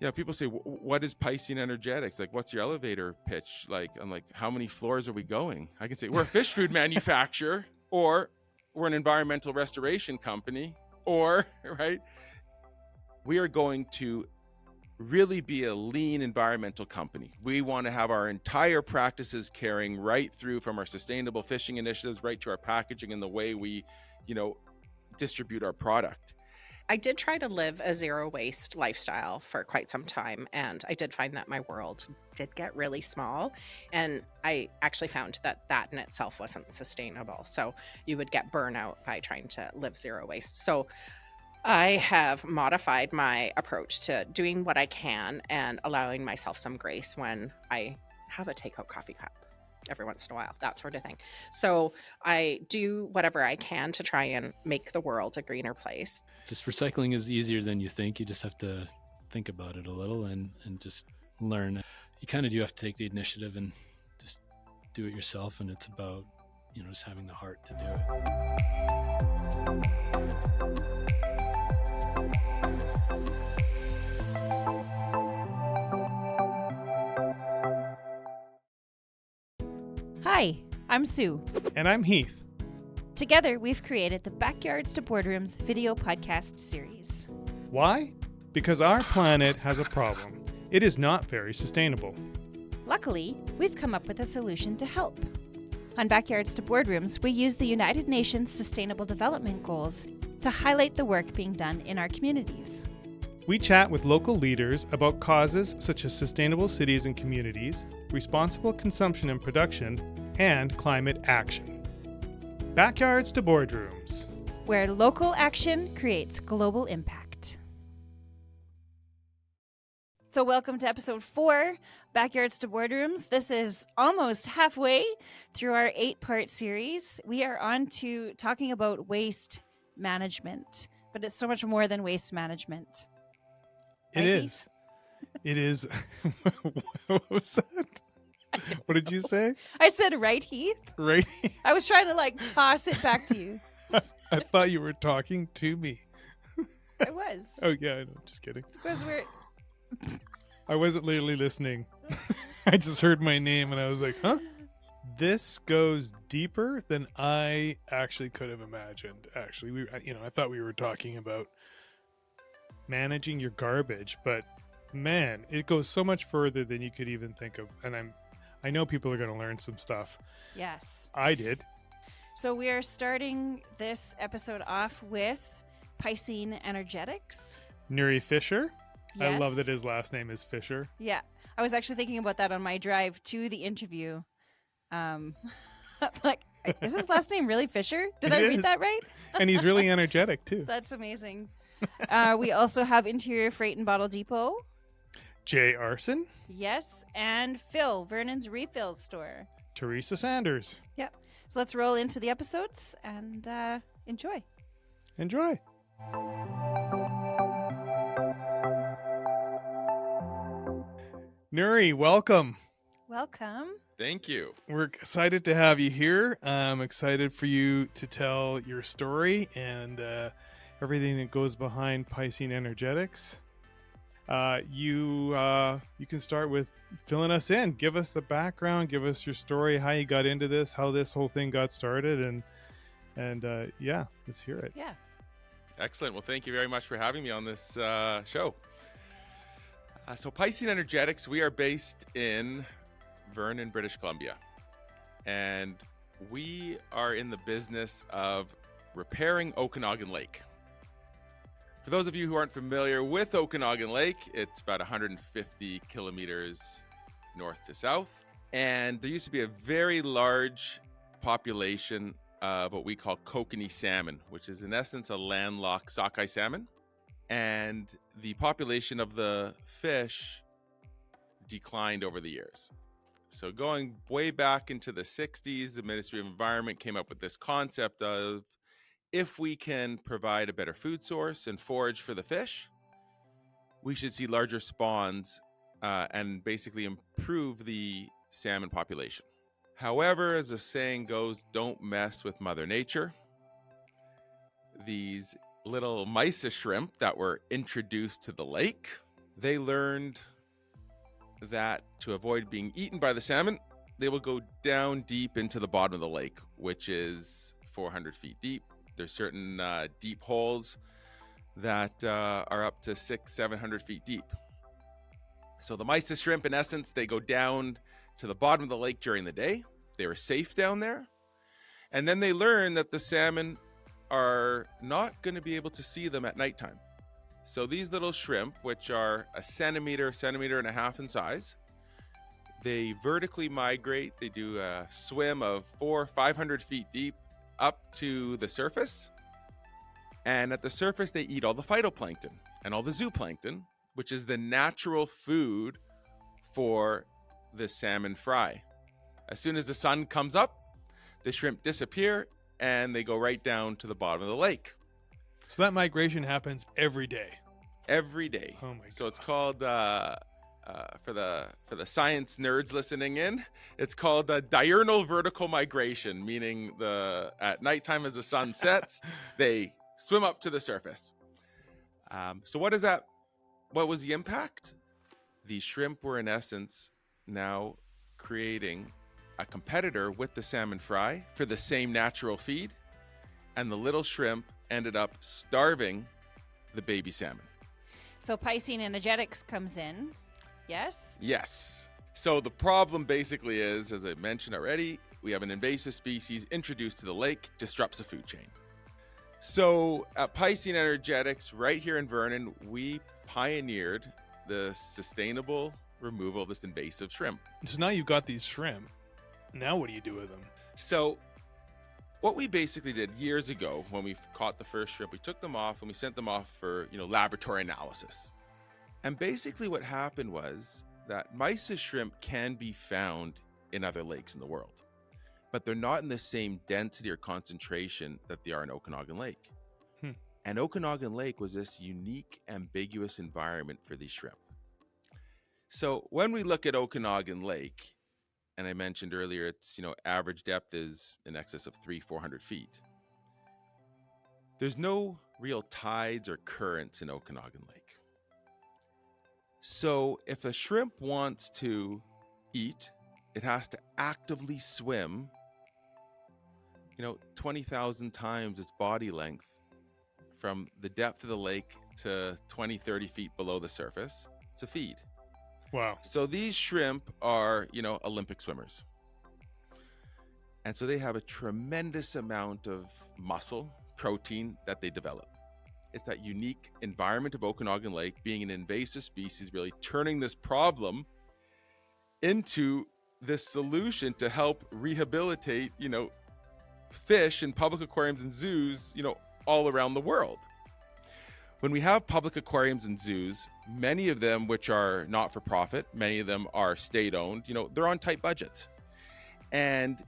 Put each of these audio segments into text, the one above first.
Yeah, people say, what is Piscean energetics? Like, what's your elevator pitch? Like, I'm like, how many floors are we going? I can say, we're a fish food manufacturer, or we're an environmental restoration company, or, right? We are going to really be a lean environmental company. We want to have our entire practices carrying right through from our sustainable fishing initiatives right to our packaging and the way we, distribute our product. I did try to live a zero waste lifestyle for quite some time, and I did find that my world did get really small, and I actually found that in itself wasn't sustainable. So you would get burnout by trying to live zero waste. So I have modified my approach to doing what I can and allowing myself some grace when I have a takeout coffee cup every once in a while, that sort of thing. So I do whatever I can to try and make the world a greener place. Just recycling is easier than you think. You just have to think about it a little and just learn. You kind of do have to take the initiative and just do it yourself. And it's about, just having the heart to do it. Hi, I'm Sue. And I'm Heath. Together, we've created the Backyards to Boardrooms video podcast series. Why? Because our planet has a problem. It is not very sustainable. Luckily, we've come up with a solution to help. On Backyards to Boardrooms, we use the United Nations Sustainable Development Goals to highlight the work being done in our communities. We chat with local leaders about causes such as sustainable cities and communities, responsible consumption and production, and climate action. Backyards to Boardrooms, where local action creates global impact. So welcome to episode 4, Backyards to Boardrooms. This is almost halfway through our 8-part series. We are on to talking about waste management, but it's so much more than waste management. It is. It is. What was that? What did you say? I said, right, Heath? Right. I was trying to toss it back to you. I thought you were talking to me. I was. Oh, yeah, I know. Just kidding. Because I wasn't literally listening. I just heard my name and I was like, huh? This goes deeper than I actually could have imagined. Actually, I thought we were talking about managing your garbage, but man, it goes so much further than you could even think of. And I know people are going to learn some stuff. Yes. I did. So we are starting this episode off with Piscean Energetics. Nuri Fisher. Yes. I love that his last name is Fisher. Yeah. I was actually thinking about that on my drive to the interview. Is his last name really Fisher? Did I read that right? And he's really energetic too. That's amazing. We also have Interior Freight and Bottle Depot. Jay Arson. Yes. And Phil, Vernon's Refill Store. Teresa Sanders. Yep. So let's roll into the episodes and enjoy. Enjoy. Nuri, welcome. Welcome. Thank you. We're excited to have you here. I'm excited for you to tell your story and everything that goes behind Piscean Energetics. You can start with filling us in. Give us the background. Give us your story, how you got into this, how this whole thing got started, and yeah, let's hear it. Yeah. Excellent. Well, thank you very much for having me on this show. So Piscean Energetics, we are based in Vernon, British Columbia, and we are in the business of repairing Okanagan Lake. For those of you who aren't familiar with Okanagan Lake, it's about 150 kilometers north to south, and there used to be a very large population of what we call kokanee salmon, which is in essence a landlocked sockeye salmon. And the population of the fish declined over the years. So going way back into the 60s, the Ministry of Environment came up with this concept of, if we can provide a better food source and forage for the fish, we should see larger spawns and basically improve the salmon population. However, as the saying goes, don't mess with Mother Nature. These little mysa shrimp that were introduced to the lake they learned that to avoid being eaten by the salmon, they will go down deep into the bottom of the lake, which is 400 feet deep. There's certain deep holes that are up to 600-700 feet deep. So the mysis shrimp, in essence, they go down to the bottom of the lake during the day. They were safe down there. And then they learn that the salmon are not going to be able to see them at nighttime. So these little shrimp, which are a centimeter and a half in size, they vertically migrate. They do a swim of 400-500 feet deep up to the surface. And at the surface, they eat all the phytoplankton and all the zooplankton, which is the natural food for the salmon fry. As soon as the sun comes up, the shrimp disappear and they go right down to the bottom of the lake. So that migration happens every day. Every day. Oh my god. So it's called for the science nerds listening in, it's called diurnal vertical migration, meaning at nighttime as the sun sets, they swim up to the surface. So what was the impact? These shrimp were in essence now creating a competitor with the salmon fry for the same natural feed, and the little shrimp ended up starving the baby salmon. So Piscine energetics comes in. Yes? Yes. So the problem basically is, as I mentioned already, we have an invasive species introduced to the lake, disrupts the food chain. So at Piscine Energetics, right here in Vernon, we pioneered the sustainable removal of this invasive shrimp. So now you've got these shrimp. Now what do you do with them? So what we basically did years ago when we caught the first shrimp, we took them off and we sent them off for, laboratory analysis. And basically what happened was that mysis shrimp can be found in other lakes in the world, but they're not in the same density or concentration that they are in Okanagan Lake. And Okanagan Lake was this unique, ambiguous environment for these shrimp. So when we look at Okanagan Lake, and I mentioned earlier, it's, average depth is in excess of 300-400 feet. There's no real tides or currents in Okanagan Lake. So if a shrimp wants to eat, it has to actively swim, 20,000 times its body length from the depth of the lake to 20-30 feet below the surface to feed. Wow. So these shrimp are, Olympic swimmers. And so they have a tremendous amount of muscle, protein that they develop. It's that unique environment of Okanagan Lake being an invasive species, really turning this problem into this solution to help rehabilitate, fish in public aquariums and zoos, all around the world. When we have public aquariums and zoos, many of them, which are not for profit, many of them are state owned, they're on tight budgets. And,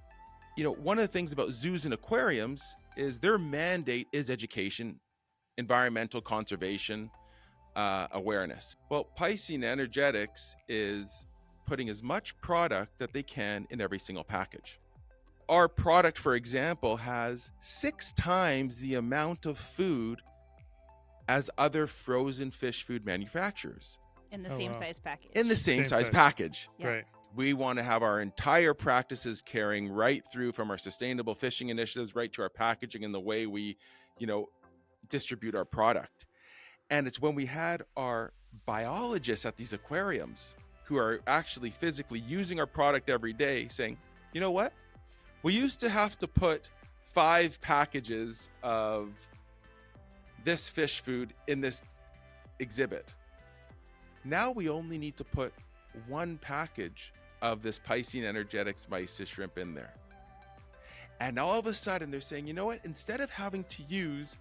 one of the things about zoos and aquariums is their mandate is education, environmental conservation, awareness. Well, Piscine Energetics is putting as much product that they can in every single package. Our product, for example, has 6 times the amount of food as other frozen fish food manufacturers. In the same size package. In the same size size. package. Yeah. Right. We want to have our entire practices carrying right through from our sustainable fishing initiatives right to our packaging and the way we, distribute our product. And it's when we had our biologists at these aquariums who are actually physically using our product every day saying, you know what? We used to have to put 5 packages of this fish food in this exhibit. Now we only need to put 1 package of this Piscine Energetics mysis shrimp in there. And all of a sudden they're saying, you know what? Instead of having to use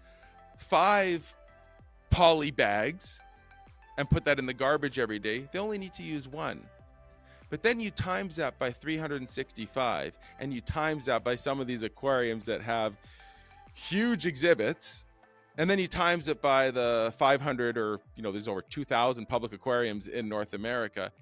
5 poly bags and put that in the garbage every day, they only need to use 1. But then you times that by 365 and you times that by some of these aquariums that have huge exhibits, and then you times it by the 500 or, there's over 2,000 public aquariums in North America.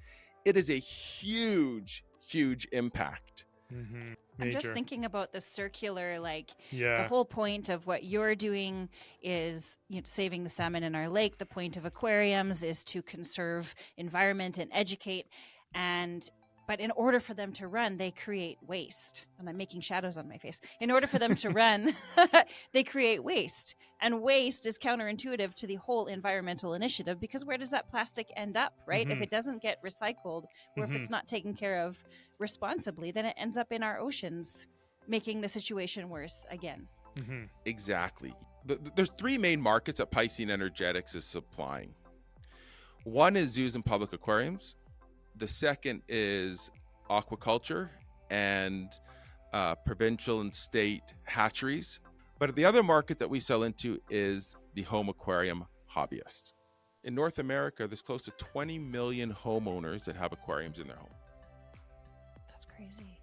It is a huge, huge impact. Mm-hmm. I'm just thinking about the circular, like the Yeah. whole point of what you're doing is saving the salmon in our lake. The point of aquariums is to conserve environment and educate. But in order for them to run, they create waste. And I'm making shadows on my face. In order for them to run, they create waste. And waste is counterintuitive to the whole environmental initiative, because where does that plastic end up, right? If Mhm. it doesn't get recycled, or if it's not taken care of responsibly, then it ends up in our oceans, making the situation worse again. Mm-hmm. Exactly. There's three main markets that Piscine Energetics is supplying. One is zoos and public aquariums. The second is aquaculture and provincial and state hatcheries. But the other market that we sell into is the home aquarium hobbyist. In North America, there's close to 20 million homeowners that have aquariums in their home. That's crazy.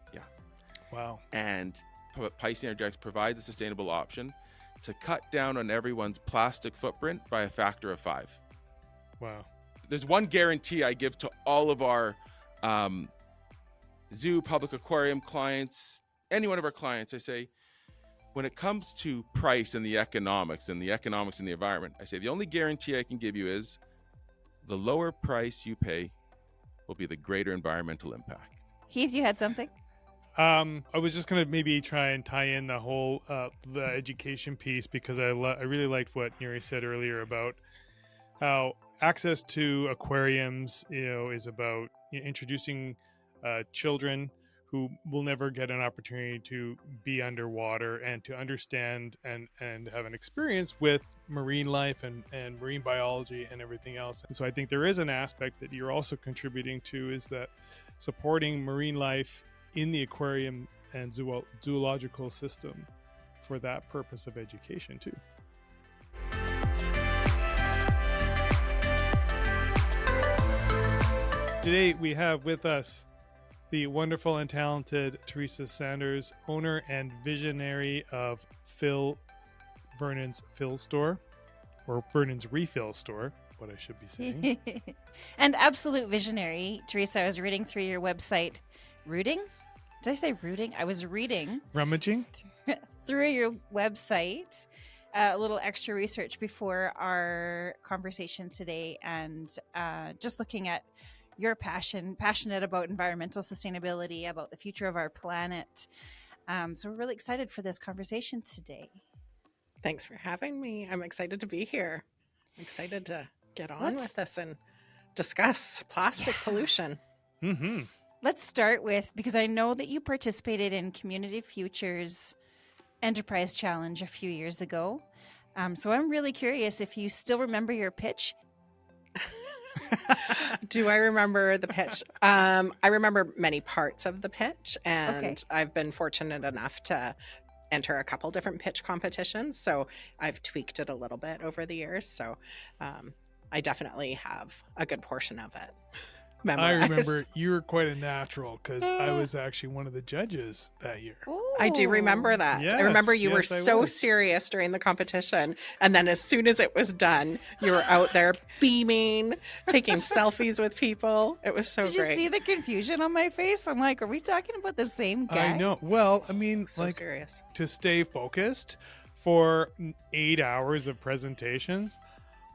Wow. And Piscine Energetics provides a sustainable option to cut down on everyone's plastic footprint by a factor of 5. Wow. There's one guarantee I give to all of our zoo, public aquarium clients, any one of our clients. I say, when it comes to price and the economics and the environment, I say the only guarantee I can give you is the lower price you pay will be the greater environmental impact. Heath, you had something? I was just gonna maybe try and tie in the whole the education piece, because I really liked what Nuri said earlier about how access to aquariums, is about introducing children who will never get an opportunity to be underwater and to understand and have an experience with marine life and marine biology and everything else. And so I think there is an aspect that you're also contributing to, is that supporting marine life in the aquarium and zoological system for that purpose of education too. Today we have with us the wonderful and talented Teresa Sanders, owner and visionary of Vernon's Fill Store, or Vernon's Refill Store, what I should be saying. And absolute visionary. Teresa, I was reading through your website. Rooting? Did I say rooting? I was reading Rummaging? through your website a little extra research before our conversation today, and just looking at your passionate about environmental sustainability, about the future of our planet. So we're really excited for this conversation today. Thanks for having me. I'm excited to be here. I'm excited to get on with this and discuss plastic pollution. Mm-hmm. Let's start with, because I know that you participated in Community Future's Enterprise Challenge a few years ago. So I'm really curious if you still remember your pitch. Do I remember the pitch? I remember many parts of the pitch, and Okay. I've been fortunate enough to enter a couple different pitch competitions. So I've tweaked it a little bit over the years. So I definitely have a good portion of it memorized. I remember you were quite a natural, because I was actually one of the judges that year. I do remember that. I remember you were Yes, I so was. serious during the competition. And then as soon as it was done, you were out there beaming, taking selfies with people. It was so Did you great. see the confusion on my face? I'm like, are we talking about the same guy? I know. Well, I mean, So like, serious. to stay focused for 8 hours of presentations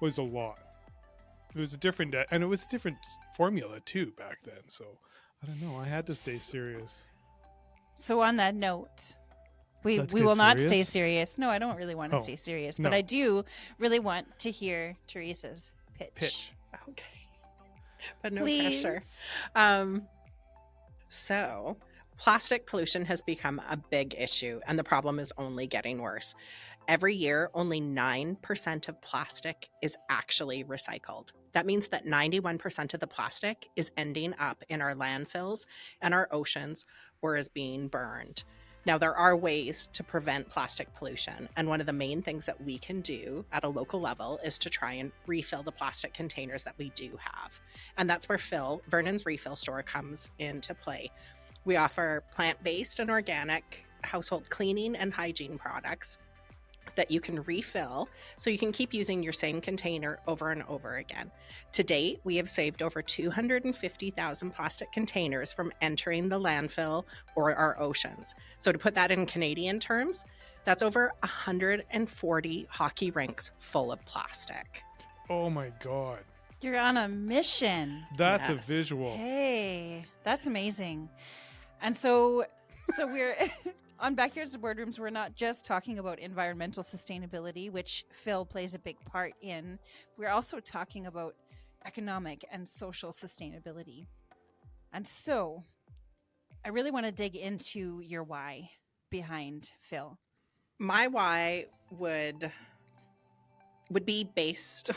was a lot. It was a different, and it was a different formula too back then. So I don't know. I had to stay serious. So on that note, we Let's will get not stay serious? serious. No, I don't really want to Oh, stay serious, no. but I do really want to hear Teresa's pitch. Okay. But no Please. pressure. So plastic pollution has become a big issue, and the problem is only getting worse. Every year, only 9% of plastic is actually recycled. That means that 91% of the plastic is ending up in our landfills and our oceans, or is being burned. Now, there are ways to prevent plastic pollution, and one of the main things that we can do at a local level is to try and refill the plastic containers that we do have. And that's where Vernon's Refill Store comes into play. We offer plant-based and organic household cleaning and hygiene products, that you can refill so you can keep using your same container over and over again. To date, we have saved over 250,000 plastic containers from entering the landfill or our oceans. So to put that in Canadian terms, that's over 140 hockey rinks full of plastic. Oh my God. You're on a mission. That's a Yes. visual. Hey, that's amazing. And so we're on Backyards to Boardrooms, we're not just talking about environmental sustainability, which Phil plays a big part in. We're also talking about economic and social sustainability. And so I really want to dig into your why behind Phil. My why would be based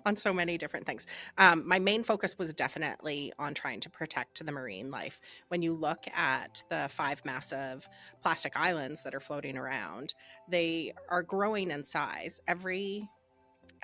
on so many different things. My main focus was definitely on trying to protect the marine life. When you look at the 5 massive plastic islands that are floating around, they are growing in size. I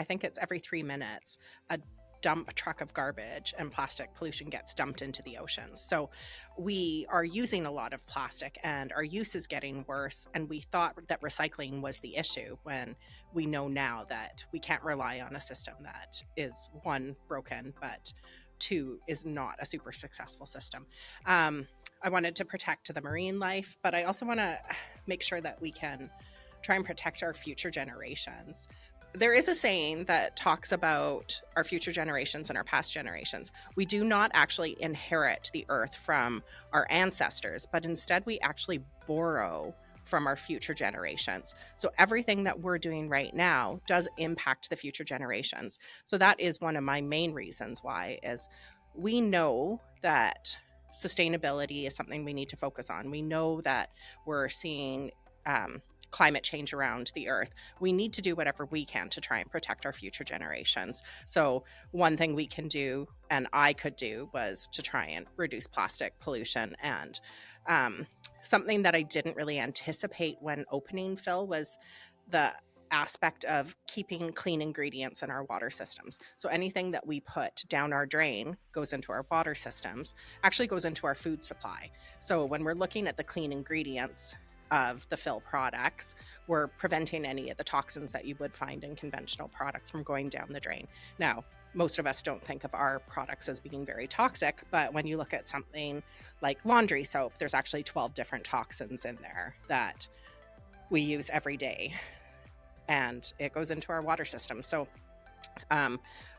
think it's every 3 minutes, a dump truck of garbage and plastic pollution gets dumped into the oceans. So we are using a lot of plastic and our use is getting worse. And we thought that recycling was the issue when we know now that we can't rely on a system that is 1, broken, but 2, is not a super successful system. I wanted to protect the marine life, but I also want to make sure that we can try and protect our future generations. There is a saying that talks about our future generations and our past generations. We do not actually inherit the earth from our ancestors, but instead we actually borrow from our future generations. So everything that we're doing right now does impact the future generations. So that is one of my main reasons why is we know that sustainability is something we need to focus on. We know that we're seeing climate change around the earth. We need to do whatever we can to try and protect our future generations. So one thing we can do, and I could do, was to try and reduce plastic pollution. And something that I didn't really anticipate when opening Phil was the aspect of keeping clean ingredients in our water systems. So anything that we put down our drain goes into our water systems, actually goes into our food supply. So when we're looking at the clean ingredients of the Phil products, we're preventing any of the toxins that you would find in conventional products from going down the drain. Now, most of us don't think of our products as being very toxic, but when you look at something like laundry soap, there's actually 12 different toxins in there that we use every day, and it goes into our water system. So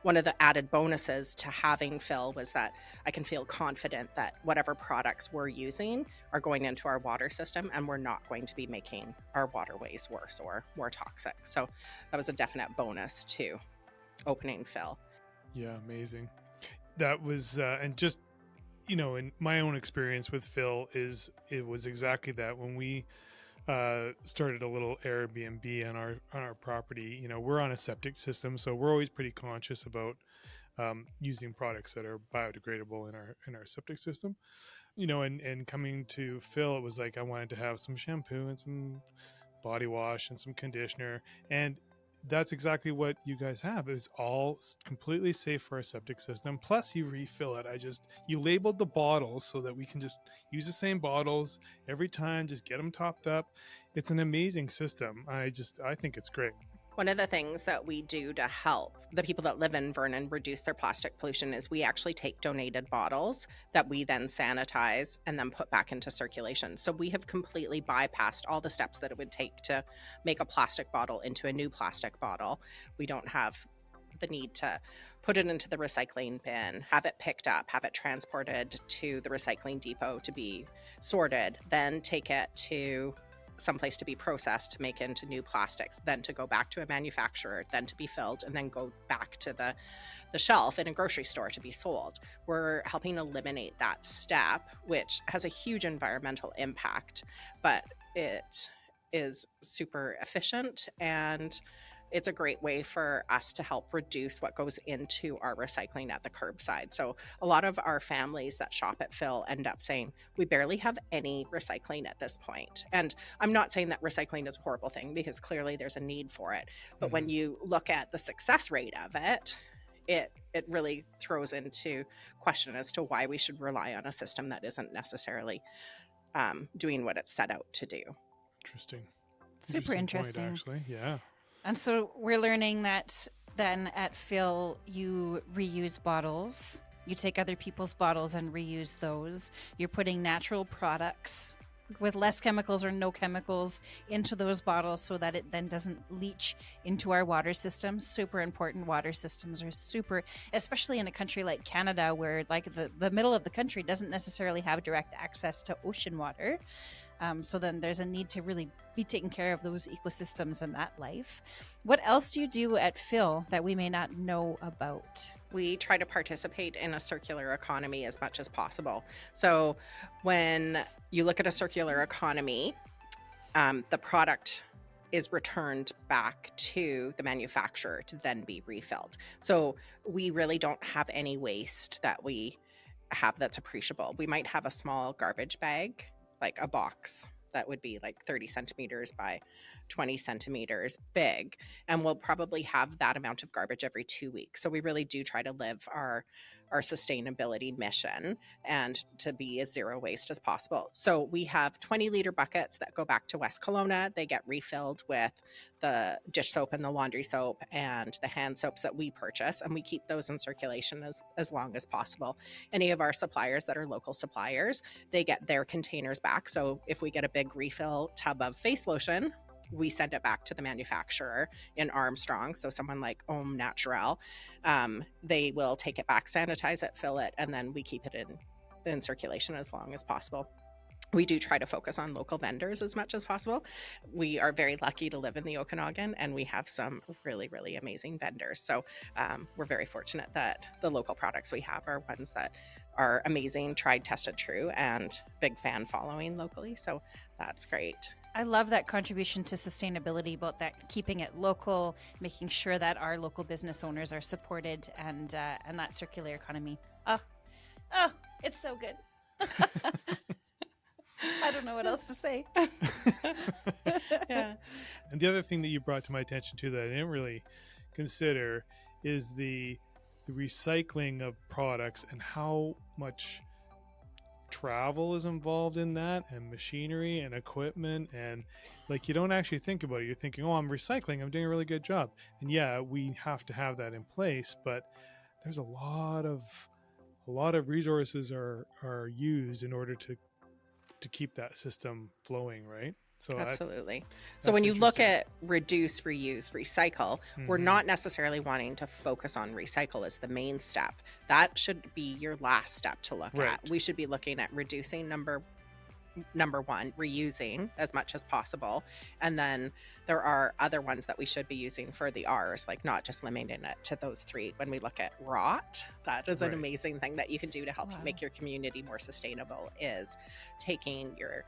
one of the added bonuses to having Phil was that I can feel confident that whatever products we're using are going into our water system and we're not going to be making our waterways worse or more toxic. So that was a definite bonus to opening Phil. Yeah, amazing. That was, and just, in my own experience with Phil it was exactly that. When we started a little Airbnb on our property, we're on a septic system, so we're always pretty conscious about using products that are biodegradable in our septic system. And coming to Phil, it was like I wanted to have some shampoo and some body wash and some conditioner, and that's exactly what you guys have. It's all completely safe for our septic system. Plus, you refill it. You labeled the bottles so that we can just use the same bottles every time. Just get them topped up. It's an amazing system. I think it's great. One of the things that we do to help the people that live in Vernon reduce their plastic pollution is we actually take donated bottles that we then sanitize and then put back into circulation. So we have completely bypassed all the steps that it would take to make a plastic bottle into a new plastic bottle. We don't have the need to put it into the recycling bin, have it picked up, have it transported to the recycling depot to be sorted, then take it to someplace to be processed to make into new plastics, then to go back to a manufacturer, then to be filled, and then go back to the shelf in a grocery store to be sold. We're helping eliminate that step, which has a huge environmental impact, but it is super efficient, and it's a great way for us to help reduce what goes into our recycling at the curbside. So a lot of our families that shop at Phil end up saying, we barely have any recycling at this point. And I'm not saying that recycling is a horrible thing, because clearly there's a need for it. But when you look at the success rate of it, it really throws into question as to why we should rely on a system that isn't necessarily doing what it's set out to do. Interesting. Super interesting. Point, actually, yeah. And so we're learning that then at Phil, you reuse bottles. You take other people's bottles and reuse those. You're putting natural products with less chemicals or no chemicals into those bottles so that it then doesn't leach into our water systems. Super important. Water systems are super, especially in a country like Canada, where like the middle of the country doesn't necessarily have direct access to ocean water. So then there's a need to really be taking care of those ecosystems and that life. What else do you do at Phil that we may not know about? We try to participate in a circular economy as much as possible. So when you look at a circular economy, the product is returned back to the manufacturer to then be refilled. So we really don't have any waste that we have that's appreciable. We might have a small garbage bag, like a box that would be like 30 centimeters by 20 centimeters big. And we'll probably have that amount of garbage every 2 weeks. So we really do try to live our sustainability mission and to be as zero waste as possible. So we have 20-liter buckets that go back to West Kelowna. They get refilled with the dish soap and the laundry soap and the hand soaps that we purchase, and we keep those in circulation as long as possible. Any of our suppliers that are local suppliers, they get their containers back. So if we get a big refill tub of face lotion, we send it back to the manufacturer in Armstrong. So someone like Homme Naturel, they will take it back, sanitize it, fill it, and then we keep it in circulation as long as possible. We do try to focus on local vendors as much as possible. We are very lucky to live in the Okanagan, and we have some really, really amazing vendors. So we're very fortunate that the local products we have are ones that are amazing, tried, tested, true, and big fan following locally. So that's great. I love that contribution to sustainability, about that keeping it local, making sure that our local business owners are supported, and that circular economy. Oh, it's so good. I don't know what else to say. Yeah. And the other thing that you brought to my attention too that I didn't really consider is the recycling of products and how much travel is involved in that, and machinery and equipment, and like you don't actually think about it. You're thinking, oh, I'm recycling, I'm doing a really good job, and yeah, we have to have that in place, but there's a lot of resources are used in order to keep that system flowing, right? So absolutely. So when you look at reduce, reuse, recycle, we're Mhm. not necessarily wanting to focus on recycle as the main step. That should be your last step to look Right. at. We should be looking at reducing number one, reusing as much as possible. And then there are other ones that we should be using for the R's, like not just limiting it to those three. When we look at rot, that is an Right. amazing thing that you can do to help Wow. make your community more sustainable, is taking your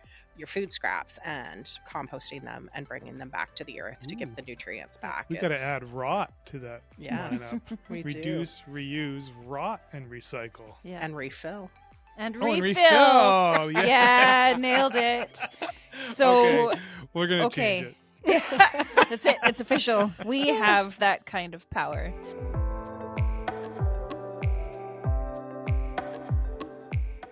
food scraps and composting them and bringing them back to the earth to give Ooh. the nutrients back. We've got to add rot to that Yes, lineup. we do. Reduce, reuse, rot, and recycle. Yeah. And refill. And Oh, and refill. refill. Yeah. Yeah, nailed it. So, Okay, we're gonna okay. change it. That's it. It's official. We have that kind of power.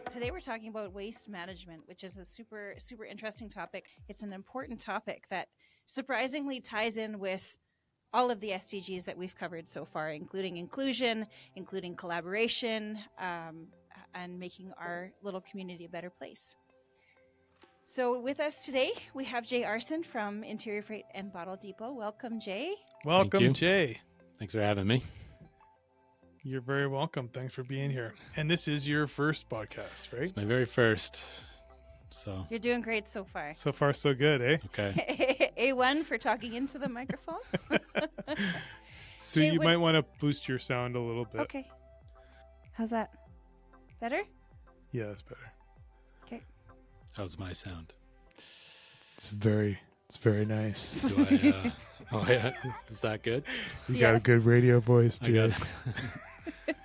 Today we're talking about waste management, which is a super, super interesting topic. It's an important topic that surprisingly ties in with all of the SDGs that we've covered so far, including inclusion, including collaboration, and making our little community a better place. So with us today, we have Jay Arson from Interior Freight and Bottle Depot. Welcome, Jay. Welcome, you. Jay. Thanks for having me. You're very welcome. Thanks for being here. And this is your first podcast, right? It's my very first. So, You're doing great so far. So far, so good, eh? okay. A1 for talking into the microphone. So Jay, you what- might want to boost your sound a little bit. Okay. How's that? Better? Yeah, that's better. How's my sound? It's very nice. Do I, oh, yeah. Is that good? You got a Yes. good radio voice, I too. got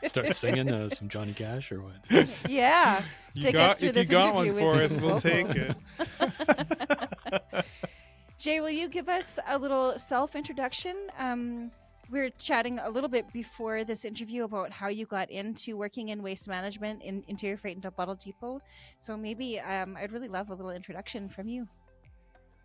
start singing some Johnny Cash or what? Yeah. Take us through if this you got one interview for with us, some we'll take vocals. it. Jay, will you give us a little self-introduction? We were chatting a little bit before this interview about how you got into working in waste management in Interior Freight and Bottle Depot. So maybe I'd really love a little introduction from you.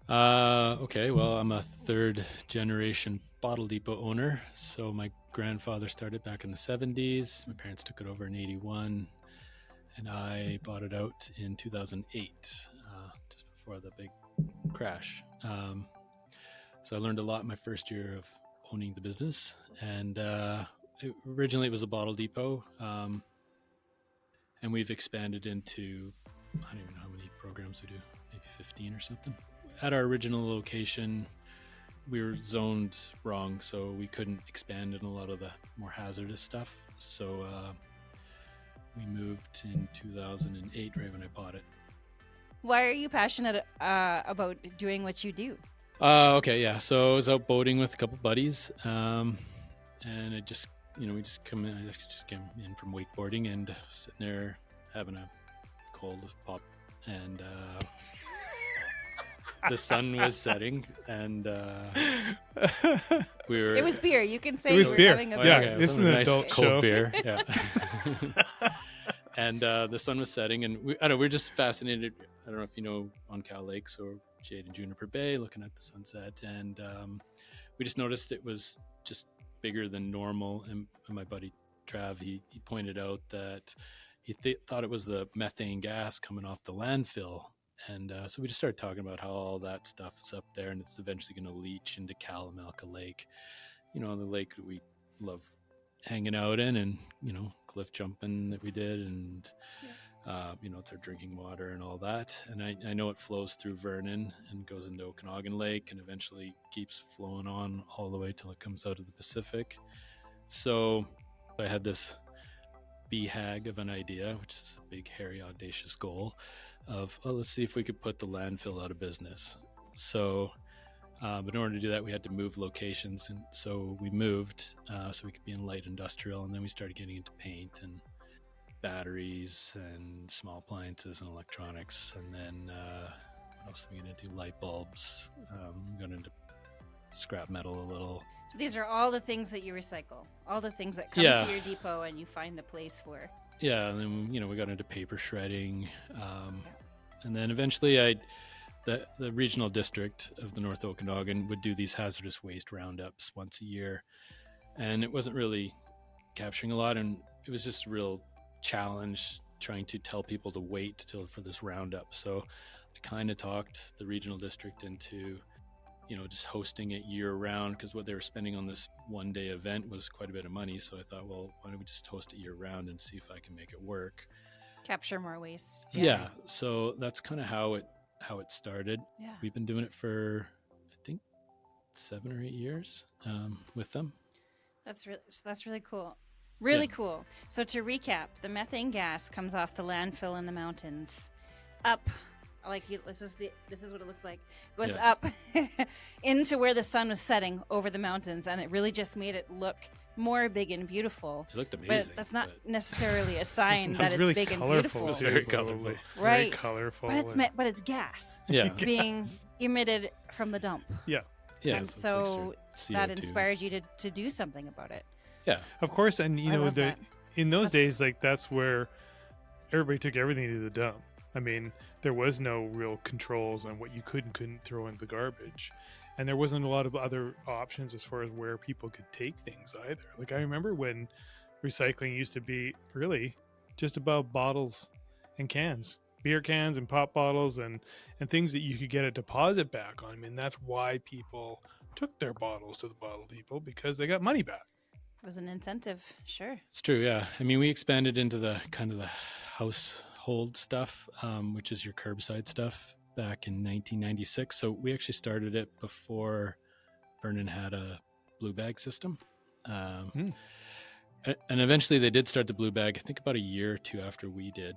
Okay, well, I'm a third generation bottle depot owner. So my grandfather started back in the 70s. My parents took it over in 81, and I bought it out in 2008, just before the big crash. So I learned a lot my first year of owning the business. And originally it was a bottle depot. And we've expanded into, I don't even know how many programs we do, maybe 15 or something. At our original location, we were zoned wrong, so we couldn't expand in a lot of the more hazardous stuff. So we moved in 2008, right when I bought it. Why are you passionate about doing what you do? Okay, yeah. So I was out boating with a couple buddies, and it just, we just come in. I just came in from wakeboarding and sitting there having a cold pop, and the sun was setting, and we were. It was beer. You can say It was you were beer. having a Yeah, beer. it this was is a an nice adult cold show. beer. Yeah. And the sun was setting, and we're just fascinated. I don't know if you know on Cal Lakes or Jade and Juniper Bay, looking at the sunset, and we just noticed it was just bigger than normal. And my buddy Trav, he pointed out that he thought it was the methane gas coming off the landfill, and so we just started talking about how all that stuff is up there, and it's eventually going to leach into Kalamalka Lake, the lake that we love hanging out in, and cliff jumping that we did, and it's our drinking water and all that. And I know it flows through Vernon and goes into Okanagan Lake and eventually keeps flowing on all the way till it comes out of the Pacific. So I had this BHAG of an idea, which is a big, hairy, audacious goal of, let's see if we could put the landfill out of business. So but in order to do that, we had to move locations, and so we moved so we could be in light industrial, and then we started getting into paint and batteries and small appliances and electronics, and then what else did we get into? Light bulbs. We got into scrap metal a little. So these are all the things that you recycle, all the things that come to your depot and you find a place for. Yeah, and then we got into paper shredding, and then eventually the regional district of the North Okanagan would do these hazardous waste roundups once a year, and it wasn't really capturing a lot, and it was just a real challenge trying to tell people to wait for this roundup. So I kind of talked the regional district into just hosting it year round, because what they were spending on this one day event was quite a bit of money. So I thought, well, why don't we just host it year round and see if I can make it work. Capture more waste. Yeah. So that's kind of how it started. Yeah. We've been doing it for, I think, 7 or 8 years with them. That's really cool. Really cool. So to recap, the methane gas comes off the landfill in the mountains, up. This is what it looks like. It goes up into where the sun was setting over the mountains, and it really just made it look more big and beautiful. It looked amazing. But that's not necessarily a sign that it's really big and colorful. beautiful. It was very colorful. Very Right. colorful. But it's gas Yeah. being emitted from the dump. Yeah. And it's so like that CO2. inspired you to do something about it. Yeah. Of course, and I love that. in those That's- days, that's where everybody took everything to the dump. I mean, there was no real controls on what you could and couldn't throw in the garbage, and there wasn't a lot of other options as far as where people could take things either. Like, I remember when recycling used to be really just about bottles and cans, beer cans and pop bottles, and things that you could get a deposit back on. I mean, that's why people took their bottles to the bottle depot, because they got money back. It was an incentive, sure. It's true. Yeah. I mean, we expanded into the kind of the household stuff, which is your curbside stuff, back in 1996. So we actually started it before Vernon had a blue bag system. And eventually they did start the blue bag, I think about a year or two after we did.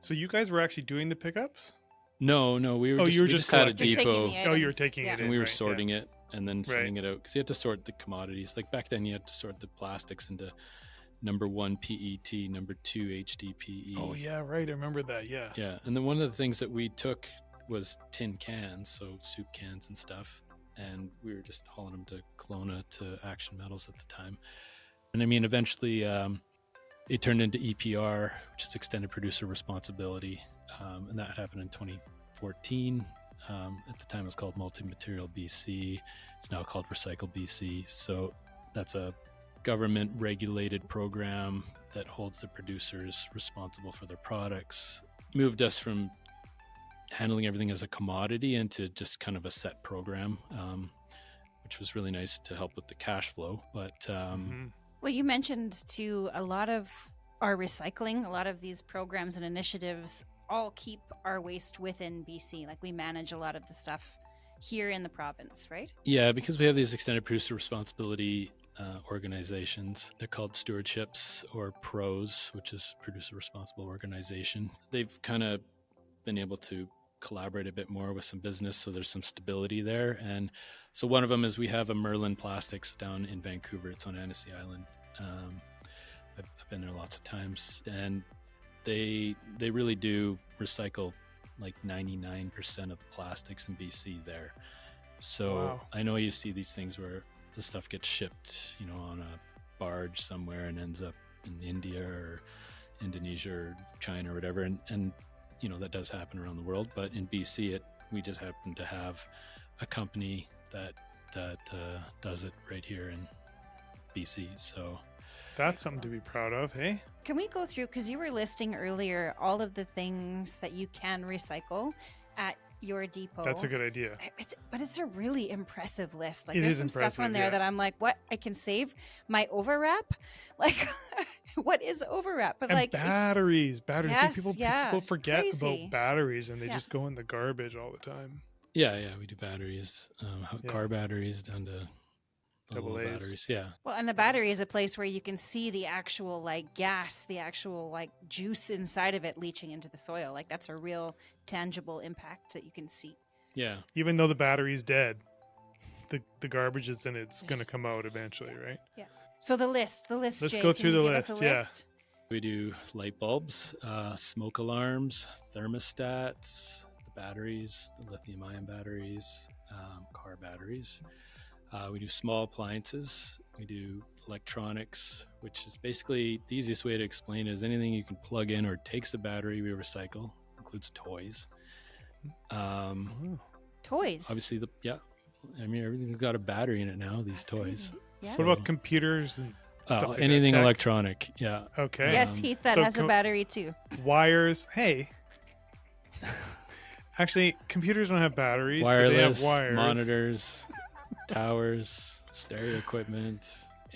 So you guys were actually doing the pickups? No, we were you were we just had a collecting. Just taking depot, the Oh, you were items. taking Yeah. it in. and we were right, yeah. sorting it and then sending Right. it out, because you had to sort the commodities. Like back then you had to sort the plastics into number 1 PET, number 2 HDPE. Oh yeah, right. I remember that. Yeah. Yeah, and then one of the things that we took was tin cans, so soup cans and stuff, and we were just hauling them to Kelowna to Action Metals at the time. And I mean, eventually it turned into EPR, which is Extended Producer Responsibility, and that happened in 2014. At the time, it was called Multi-Material BC. It's now called Recycle BC. So that's a government-regulated program that holds the producers responsible for their products. Moved us from handling everything as a commodity into just kind of a set program, which was really nice to help with the cash flow. But Well, you mentioned too, a lot of our recycling, a lot of these programs and initiatives all keep our waste within BC. Like we manage a lot of the stuff here in the province, right? yeah, because we have these extended producer responsibility organizations. They're called stewardships or PROs, which is producer responsible organization. They've kind of been able to collaborate a bit more with some business, so there's some stability there. And so one of them is we have a Merlin Plastics down in Vancouver. It's on Annecy Island. I've been there lots of times, and they really do recycle like 99% of plastics in BC there. So Wow. I know you see these things where the stuff gets shipped, on a barge somewhere and ends up in India or Indonesia or China or whatever, and that does happen around the world. But in BC, we just happen to have a company that does it right here in BC. So That's something to be proud of, hey? Can we go through, because you were listing earlier all of the things that you can recycle at your depot. That's a good idea. But it's a really impressive list. Like It there's is some stuff impressive, on there yeah. that I'm like, what? I can save my overwrap? Like, what is overwrap? But And like, batteries. I think Yes, people yeah, forget crazy. about batteries, and they Yeah. just go in the garbage all the time. yeah, we do batteries, Yeah. car batteries down to Double little A's. batteries. Yeah. well, and a battery is a place where you can see the actual like gas, the actual like juice inside of it leaching into the soil. Like that's a real tangible impact that you can see. Yeah. Even though the battery's dead, the garbage is in it's going to Yes. come out eventually, right? So the list. Let's Jay, go can through you the give us a list, yeah. list? We do light bulbs, smoke alarms, thermostats, the batteries, the lithium ion batteries, car batteries. We do small appliances. We do electronics, which is basically the easiest way to explain it is anything you can plug in or takes a battery, we recycle. Includes toys. Oh. Toys. Obviously, everything's got a battery in it now, these That's toys. crazy. Yes. What about computers and stuff like Anything that? Tech? electronic, yeah. Okay. Yes, Heath, that so has a battery too. Wires. Hey. Actually, computers don't have batteries, but they Wireless, have wires. monitors, towers, stereo equipment,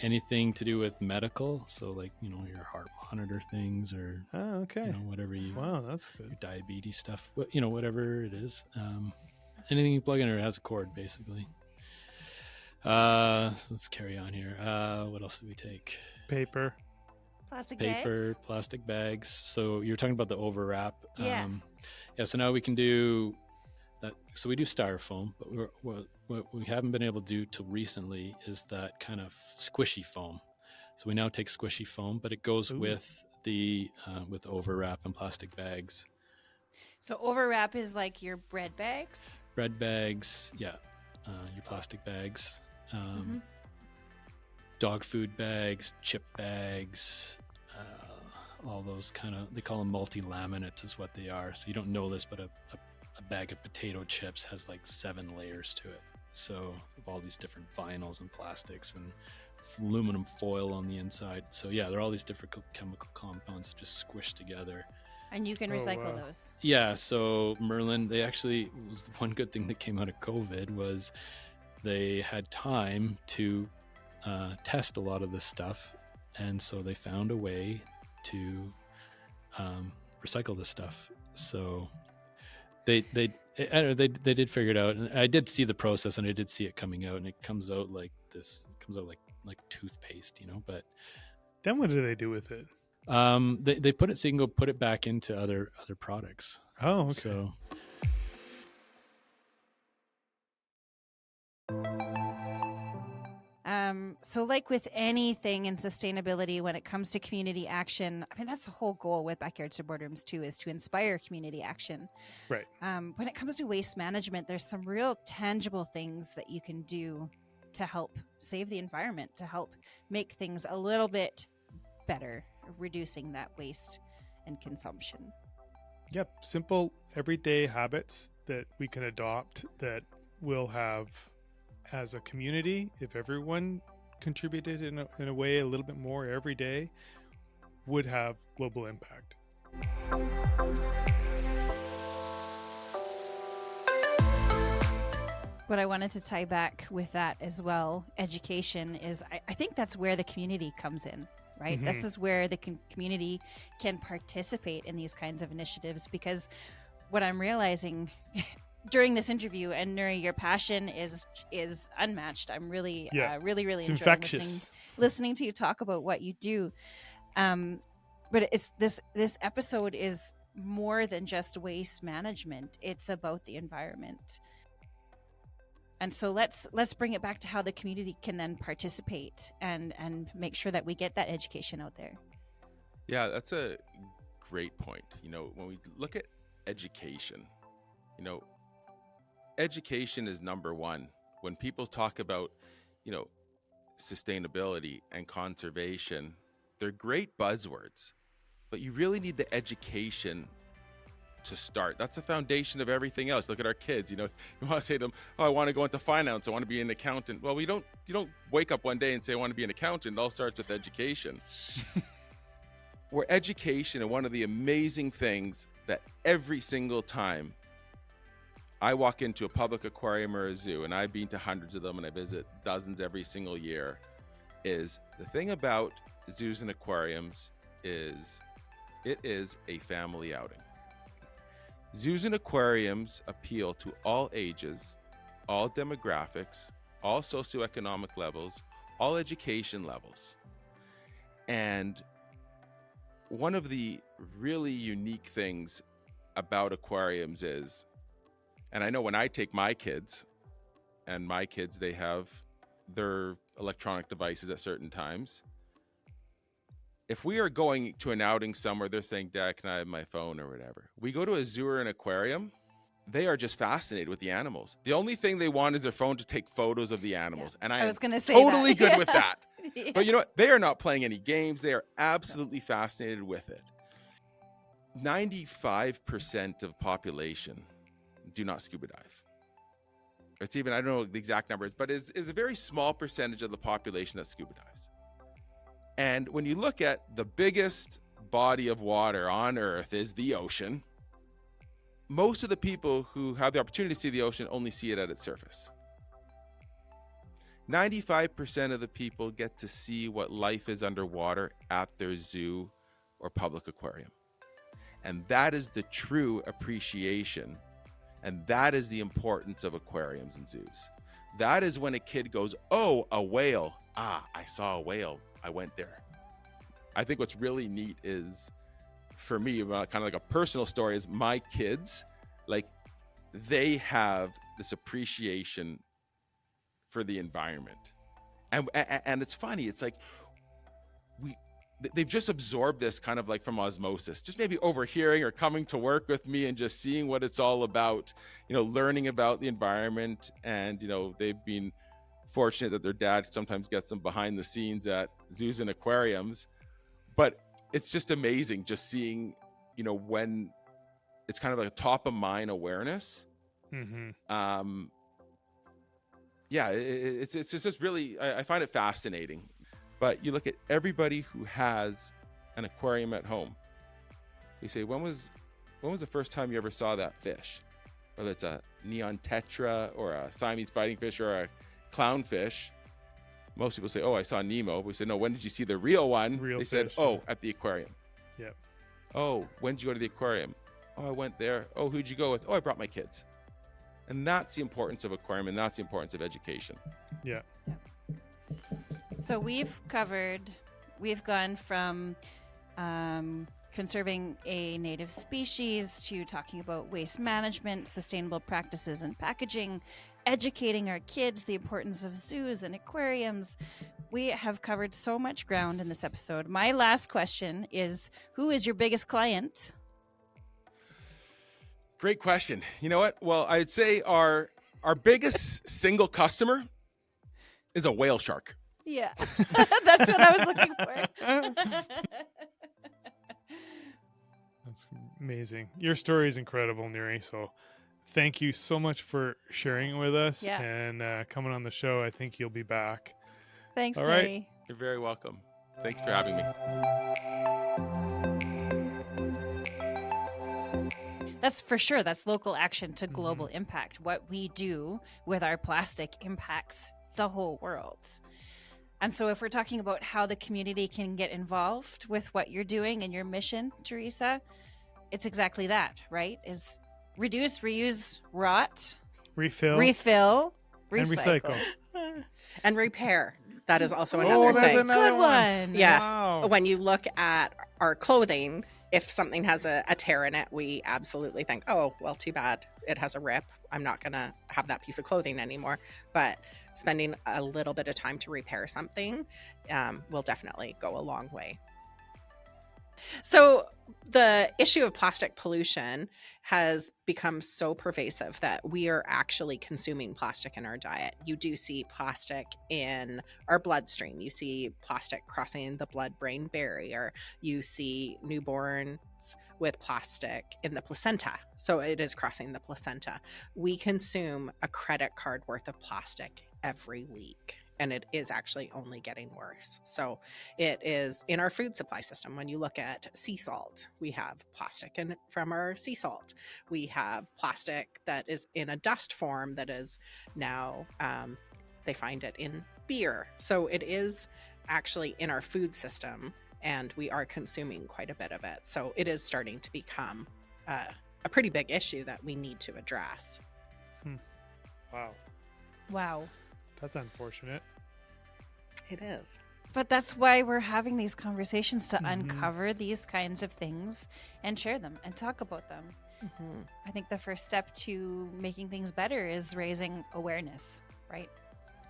anything to do with medical. So like, your heart monitor things or, Oh, okay. whatever you, Wow, that's good. your diabetes stuff, but whatever it is. Anything you plug in or it has a cord basically. So let's carry on here. What else do we take? Paper. Plastic Paper, bags. plastic bags. So you're talking about the overwrap. Yeah. So now we can do that. So we do styrofoam, but what we haven't been able to do till recently is that kind of squishy foam. So we now take squishy foam, but it goes Ooh. with the with overwrap and plastic bags. So overwrap is like your bread bags. Bread bags, yeah. Your plastic bags. Mhm. Dog food bags, chip bags, all those kind of, they call them multi-laminates is what they are. So you don't know this, but a bag of potato chips has like 7 layers to it. So of all these different vinyls and plastics and aluminum foil on the inside. So yeah, there are all these different chemical compounds just squished together. And you can Oh, recycle wow. those. Yeah, so Merlin, they actually, was the one good thing that came out of COVID was they had time to test a lot of this stuff, and so they found a way to recycle this stuff. So they did figure it out, and I did see the process, and I did see it coming out, and it comes out like this. It comes out like toothpaste, But Then what do they do with it? they put it so you can go put it back into other products. Oh, okay. So. So like with anything in sustainability, when it comes to community action, I mean, that's the whole goal with Backyards to Boardrooms too, is to inspire community action. Right. When it comes to waste management, there's some real tangible things that you can do to help save the environment, to help make things a little bit better, reducing that waste and consumption. Yep, simple everyday habits that we can adopt that will have, as a community, if everyone contributed in a way a little bit more every day, would have global impact. What I wanted to tie back with that as well, education, is I think that's where the community comes in, right? Mhm. This is where the community can participate in these kinds of initiatives, because what I'm realizing during this interview, and Nuri, your passion is unmatched. I'm really, Yeah. really It's enjoying infectious. listening to you talk about what you do. But it's this episode is more than just waste management. It's about the environment. And so let's bring it back to how the community can then participate and make sure that we get that education out there. Yeah, that's a great point. When we look at education, education is number one. When people talk about, sustainability and conservation, they're great buzzwords, but you really need the education to start. That's the foundation of everything else. Look at our kids. You want to say to them, "Oh, I want to go into finance. I want to be an accountant." Well, you don't wake up one day and say, "I want to be an accountant." It all starts with education. Where education, and one of the amazing things that every single time I walk into a public aquarium or a zoo, and I've been to hundreds of them and I visit dozens every single year, is the thing about zoos and aquariums is it is a family outing. Zoos and aquariums appeal to all ages, all demographics, all socioeconomic levels, all education levels. And one of the really unique things about aquariums is, and I know when I take my kids, and my kids, they have their electronic devices at certain times. If we are going to an outing somewhere, they're saying, "Dad, can I have my phone?" or whatever. We go to a zoo or an aquarium, they are just fascinated with the animals. The only thing they want is their phone to take photos of the animals. And I was going to say totally that. good with that. Yeah. But you know what? They are not playing any games. They are absolutely fascinated with it. 95% of population do not scuba dive. It's even, I don't know the exact numbers, but is a very small percentage of the population that scuba dives. And when you look at the biggest body of water on Earth is the ocean, most of the people who have the opportunity to see the ocean only see it at its surface. 95% of the people get to see what life is underwater at their zoo or public aquarium. And that is the true appreciation. And that is the importance of aquariums and zoos. That is when a kid goes, "Oh, a whale. Ah, I saw a whale. I went there." I think what's really neat is, for me, kind of like a personal story, is my kids, like, they have this appreciation for the environment. And it's funny. It's like they've just absorbed this kind of like from osmosis, just maybe overhearing or coming to work with me and just seeing what it's all about, learning about the environment. And, they've been fortunate that their dad sometimes gets them behind the scenes at zoos and aquariums. But it's just amazing just seeing, when it's kind of like a top of mind awareness. Mm-hmm. Yeah, it's just really, I find it fascinating. But you look at everybody who has an aquarium at home. We say, when was the first time you ever saw that fish? Whether it's a neon tetra or a Siamese fighting fish or a clownfish. Most people say, "Oh, I saw Nemo." We say, "No, when did you see the real one?" Real they said, fish, "Oh, yeah. at the aquarium." Yep. "Oh, when did you go to the aquarium?" "Oh, I went there." "Oh, who'd you go with?" "Oh, I brought my kids." And that's the importance of aquarium, and that's the importance of education. Yeah. So we've gone from conserving a native species to talking about waste management, sustainable practices in packaging, educating our kids, the importance of zoos and aquariums. We have covered so much ground in this episode. My last question is, who is your biggest client? Great question. You know what? Well, I'd say our biggest single customer is a whale shark. Yeah, that's what I was looking for. That's amazing. Your story is incredible, Neri. So thank you so much for sharing it with us Yeah. and coming on the show. I think you'll be back. Thanks, All right. Neri. You're very welcome. Thanks for having me. That's for sure. That's local action to global impact. What we do with our plastic impacts the whole world. And so if we're talking about how the community can get involved with what you're doing and your mission, Teresa, it's exactly that, right? Is reduce, reuse, rot, Refill, refill, and recycle. And repair. That is also Oh, another that's thing. another Good one. one. Yes. Wow. When you look at our clothing, if something has a tear in it, we absolutely think, oh, well, too bad. It has a rip. I'm not going to have that piece of clothing anymore. But spending a little bit of time to repair something will definitely go a long way. So the issue of plastic pollution has become so pervasive that we are actually consuming plastic in our diet. You do see plastic in our bloodstream. You see plastic crossing the blood-brain barrier. You see newborns with plastic in the placenta. So it is crossing the placenta. We consume a credit card worth of plastic every week. And it is actually only getting worse. So it is in our food supply system. When you look at sea salt, we have plastic from our sea salt. We have plastic that is in a dust form that is now, they find it in beer. So it is actually in our food system, and we are consuming quite a bit of it. So it is starting to become a pretty big issue that we need to address. Wow. Wow. That's unfortunate. It is. But that's why we're having these conversations to uncover these kinds of things and share them and talk about them. Mm-hmm. I think the first step to making things better is raising awareness, right?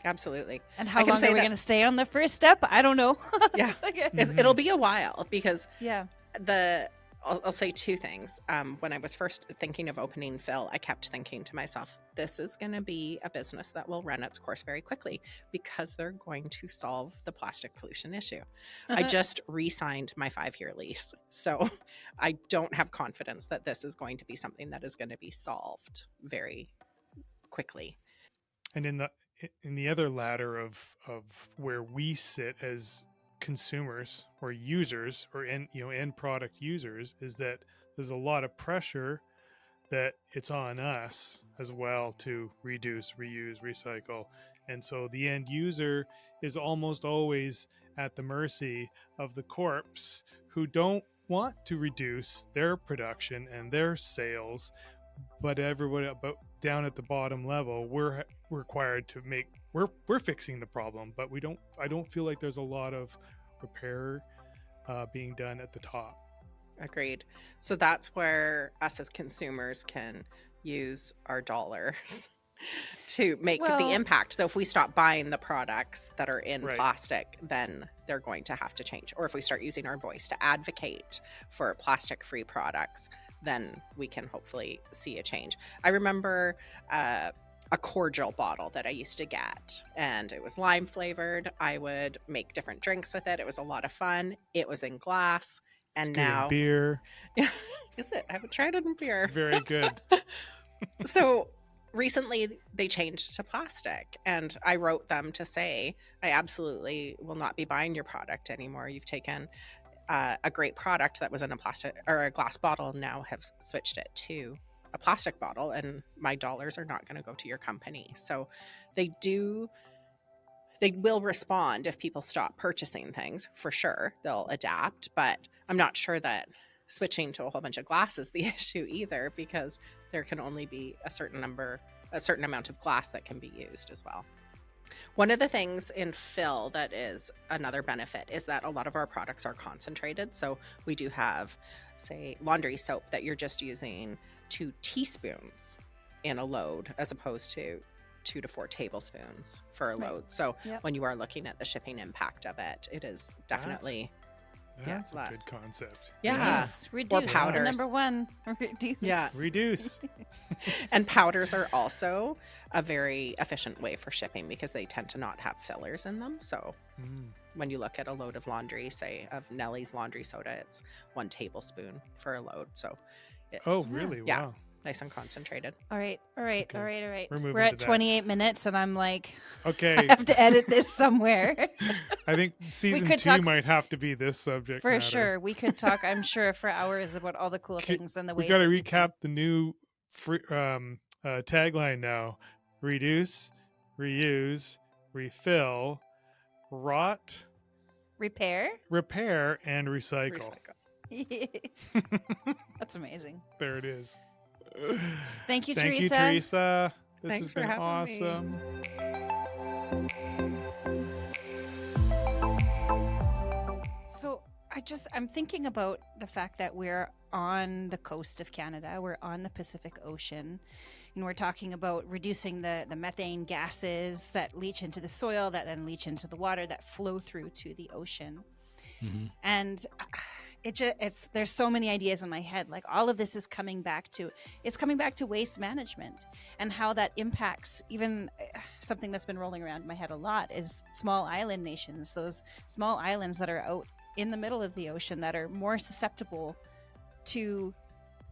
Absolutely. And I how can long say are we that- going to stay on the first step? I don't know. Yeah. It'll be a while because Yeah. I'll say two things. When I was first thinking of opening Phil, I kept thinking to myself, this is going to be a business that will run its course very quickly because they're going to solve the plastic pollution issue. I just re-signed my 5-year lease. So I don't have confidence that this is going to be something that is going to be solved very quickly. And in the other ladder of where we sit as consumers or users or end product users is that there's a lot of pressure that it's on us as well to reduce, reuse, recycle. And so the end user is almost always at the mercy of the corps who don't want to reduce their production and their sales, but everybody down at the bottom level, we're required to make we're fixing the problem, but I don't feel like there's a lot of repair being done at the top. Agreed. So that's where us as consumers can use our dollars to make the impact. So if we stop buying the products that are in Right. plastic, then they're going to have to change. Or if we start using our voice to advocate for plastic-free products, then we can hopefully see a change. I remember a cordial bottle that I used to get, and it was lime flavored. I would make different drinks with it. It was a lot of fun. It was in glass. And It's good in now, beer, is it? I haven't tried it in beer. very good. So recently they changed to plastic, and I wrote them to say, I absolutely will not be buying your product anymore. You've taken a great product that was in a plastic or a glass bottle, and now have switched it to a plastic bottle, and my dollars are not going to go to your company. So they will respond if people stop purchasing things, for sure. They'll adapt, but I'm not sure that switching to a whole bunch of glass is the issue either, because there can only be a certain amount of glass that can be used as well. One of the things in fill that is another benefit is that a lot of our products are concentrated. So we do have, say, laundry soap that you're just using 2 teaspoons in a load as opposed to 2 to 4 tablespoons for a Right. load. So Yep. when you are looking at the shipping impact of it, it is definitely That's a less. good concept. Yeah. Reduce. The powders. number one. Reduce. Yeah. Reduce. And powders are also a very efficient way for shipping because they tend to not have fillers in them. So when you look at a load of laundry, say of Nellie's laundry soda, it's 1 tablespoon for a load. So it's Oh, really? Yeah. Wow. nice and concentrated. All right. Okay. We're moving We're at to that. 28 minutes, and I'm like, I Okay. have to edit this somewhere. I think season could 2 talk- might have to be this subject For matter. sure. We could talk, I'm sure, for hours about all the cool Okay, things and the We ways. got to that you can- recap the new tagline now: reduce, reuse, refill, rot, Repair. repair, and recycle. That's amazing. There it is. Thank you, Thank Teresa. you, Teresa. This Thanks has for been having me. awesome. So I'm thinking about the fact that we're on the coast of Canada, we're on the Pacific Ocean, and we're talking about reducing the methane gases that leach into the soil, that then leach into the water, that flow through to the ocean. Mm-hmm. And there's so many ideas in my head. Like all of this is coming back to waste management and how that impacts even something that's been rolling around in my head a lot is small island nations, those small islands that are out in the middle of the ocean that are more susceptible to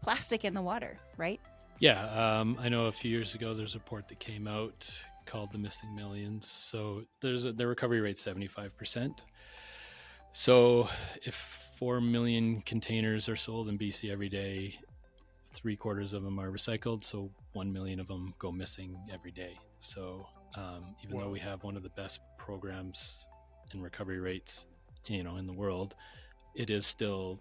plastic in the water, right? Yeah, I know a few years ago there's a report that came out called The Missing Millions. So the recovery rate's 75%. So if 4 million containers are sold in BC every day, 3/4 of them are recycled, so 1 million of them go missing every day. So even though we have one of the best programs in recovery rates, in the world, it is still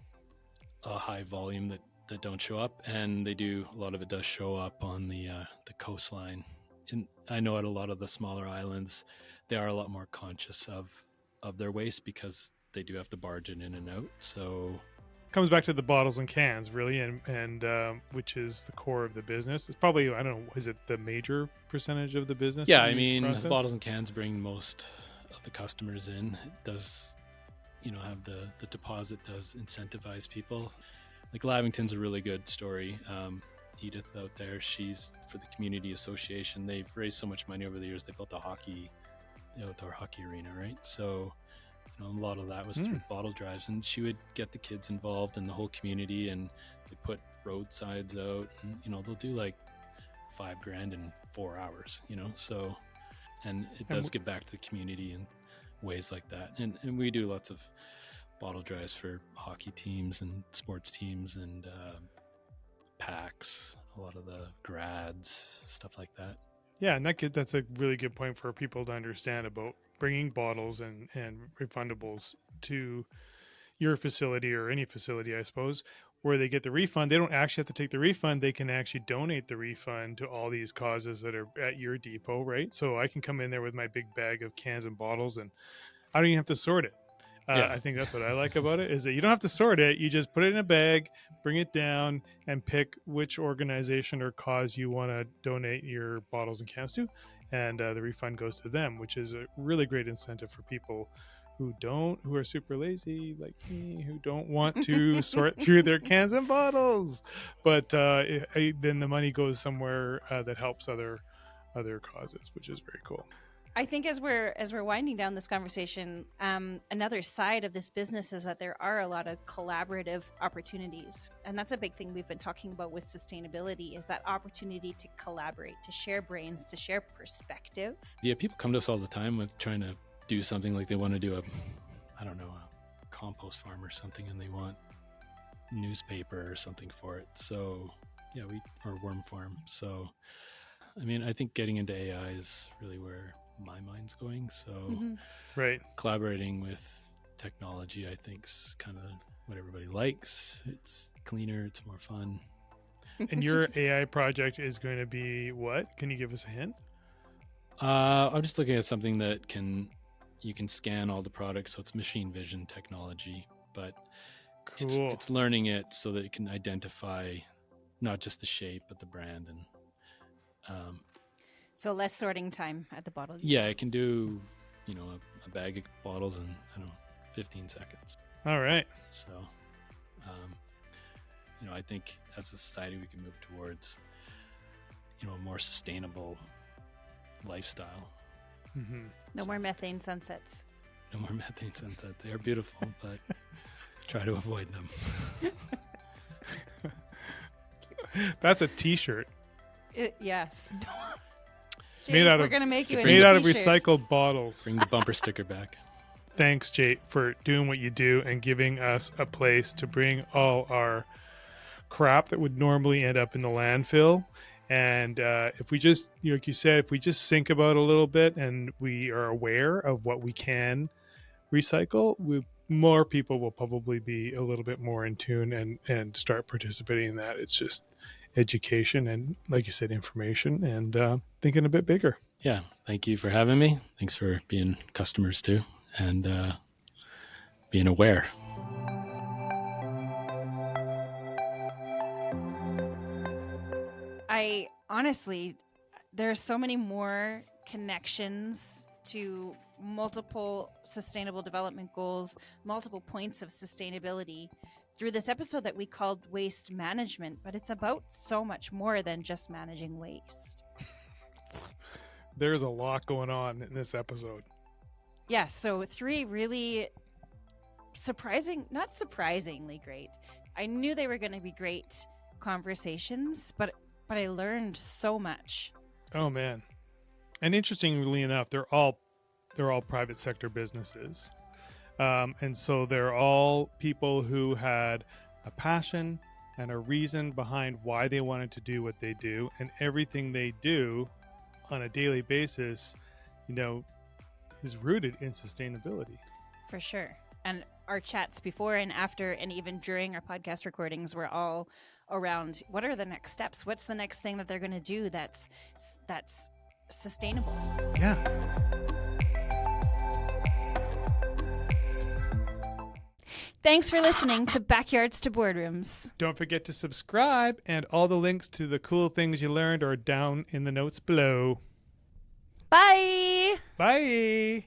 a high volume that don't show up, and a lot of it does show up on the coastline. And I know at a lot of the smaller islands, they are a lot more conscious of their waste because they do have to barge it in and out. So Comes back to the bottles and cans, really, and which is the core of the business. It's probably, I don't know, is it the major percentage of the business? yeah, that I you mean, process? bottles and cans bring most of the customers in. It does, have the deposit does incentivize people. Like Lavington's a really good story. Edith out there, she's for the community association. They've raised so much money over the years. They built the outdoor hockey arena, right? So, a lot of that was through bottle drives, and she would get the kids involved in the whole community, and they put roadsides out, and they'll do like $5,000 in 4 hours, so, and it does give back to the community in ways like that. And we do lots of bottle drives for hockey teams and sports teams and PACs, a lot of the grads, stuff like that. Yeah, and that's a really good point for people to understand about bringing bottles and refundables to your facility or any facility, I suppose, where they get the refund. They don't actually have to take the refund. They can actually donate the refund to all these causes that are at your depot, right? So I can come in there with my big bag of cans and bottles, and I don't even have to sort it. Yeah. I think that's what I like about it, is that you don't have to sort it. You just put it in a bag, bring it down, and pick which organization or cause you want to donate your bottles and cans to, and the refund goes to them, which is a really great incentive for people who are super lazy like me, who don't want to sort through their cans and bottles. But then the money goes somewhere that helps other causes, which is very cool. I think as we're winding down this conversation, another side of this business is that there are a lot of collaborative opportunities, and that's a big thing we've been talking about with sustainability, is that opportunity to collaborate, to share brains, to share perspective. Yeah, people come to us all the time with trying to do something, like they want to do a compost farm or something, and they want newspaper or something for it. So yeah, or worm farm. So I mean, I think getting into AI is really where my mind's going. So Right. collaborating with technology, I think, is kind of what everybody likes. It's cleaner, it's more fun. And your AI project is going to be what? Can you give us a hint? I'm just looking at something that you can scan all the products, so it's machine vision technology, but Cool. it's learning it so that it can identify not just the shape but the brand. And So less sorting time at the bottle. yeah, it can do a bag of bottles in 15 seconds. All right. So, I think as a society we can move towards, a more sustainable lifestyle. Mm-hmm. No more methane sunsets. No more methane sunsets. They are beautiful, but try to avoid them. That's a T-shirt Yes. Made out we're of- gonna make you a made new out of t-shirt. recycled bottles. Bring the bumper sticker back. Thanks, Jake, for doing what you do and giving us a place to bring all our crap that would normally end up in the landfill. And if we just, like you said, if we just think about it a little bit and we are aware of what we can recycle, more people will probably be a little bit more in tune and start participating in that. It's just education and, like you said, information and thinking a bit bigger. Yeah. Thank you for having me. Thanks for being customers too, and being aware. I honestly, there are so many more connections to multiple sustainable development goals, multiple points of sustainability through this episode that we called waste management, but it's about so much more than just managing waste. There's a lot going on in this episode. Yeah, so 3 really not surprisingly great. I knew they were going to be great conversations, but I learned so much. Oh man. And interestingly enough, they're all private sector businesses. And so they're all people who had a passion and a reason behind why they wanted to do what they do, and everything they do on a daily basis, is rooted in sustainability. For sure. And our chats before and after and even during our podcast recordings were all around what are the next steps? What's the next thing that they're going to do that's sustainable? Yeah. Thanks for listening to Backyards to Boardrooms. Don't forget to subscribe, and all the links to the cool things you learned are down in the notes below. Bye! Bye.